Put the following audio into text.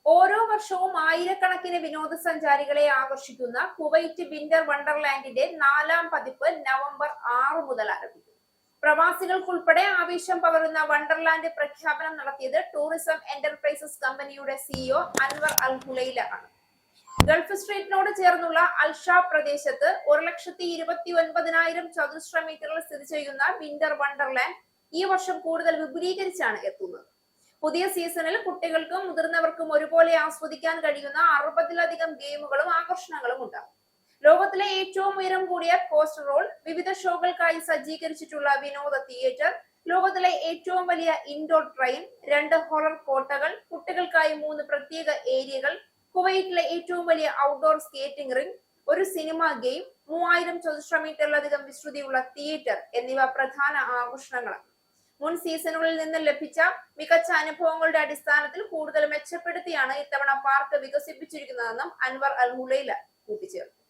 ഓരോ വർഷവും ആയിരക്കണക്കിന് വിനോദസഞ്ചാരികളെ ആകർഷിക്കുന്ന കുവൈറ്റ് വിന്റർ വണ്ടർലാൻഡിന്റെ 4ാം പതിപ്പ് നവംബർ 6 മുതൽ ആരംഭിക്കും. പ്രവാസികൾക്കുൾപ്പെടെ ആവേശം പകരുന്ന വണ്ടർലാൻഡ് പ്രഖ്യാപനം നടത്തിയത് ടൂറിസം എന്റർപ്രൈസസ് കമ്പനിയുടെ സിഇഒ അൻവർ അൽ ഹുലൈല ആണ്. ഗൾഫ് സ്ട്രീറ്റിനോട് ചേർന്നുള്ള അൽഷാ പ്രദേശത്ത് 1,29,000 ചതുരശ്ര മീറ്ററിൽ സ്ഥിതി ചെയ്യുന്ന വിന്റർ വണ്ടർലാൻഡ് ഈ വർഷം കൂടുതൽ വിപുലീകരിച്ചാണ് എത്തുന്നത്. പുതിയ സീസണിൽ കുട്ടികൾക്കും മുതിർന്നവർക്കും ഒരുപോലെ ആസ്വദിക്കാൻ കഴിയുന്ന 60-ലധികം ഗെയിമുകളും ആകർഷണങ്ങളും ഉണ്ടാകും. ലോകത്തിലെ ഏറ്റവും ഉയരം കൂടിയ കോസ്റ്റർ റോൾ, വിവിധ ഷോകൾക്കായി സജ്ജീകരിച്ചിട്ടുള്ള വിനോദ തിയേറ്റർ, ലോകത്തിലെ ഏറ്റവും വലിയ ഇൻഡോർ ട്രെയിൻ, 2 ഹൊറർ കോട്ടകൾ, കുട്ടികൾക്കായി 3 പ്രത്യേക ഏരിയകൾ, കുവൈറ്റിലെ ഏറ്റവും വലിയ ഔട്ട്ഡോർ സ്കേറ്റിംഗ് റിംഗ്, ഒരു സിനിമ ഗെയിം, 3000 ചതുരശ്ര മീറ്ററിലധികം വിസ്തൃതിയുള്ള തിയേറ്റർ എന്നിവ പ്രധാന ആകർഷണങ്ങളാണ്. മുൻ സീസണുകളിൽ നിന്ന് ലഭിച്ച മികച്ച അനുഭവങ്ങളുടെ അടിസ്ഥാനത്തിൽ കൂടുതൽ മെച്ചപ്പെടുത്തിയാണ് ഇത്തവണ പാർക്ക് വികസിപ്പിച്ചിരിക്കുന്നതെന്നും അൻവർ അൽ ഹുലൈല കൂട്ടിച്ചേർത്തു.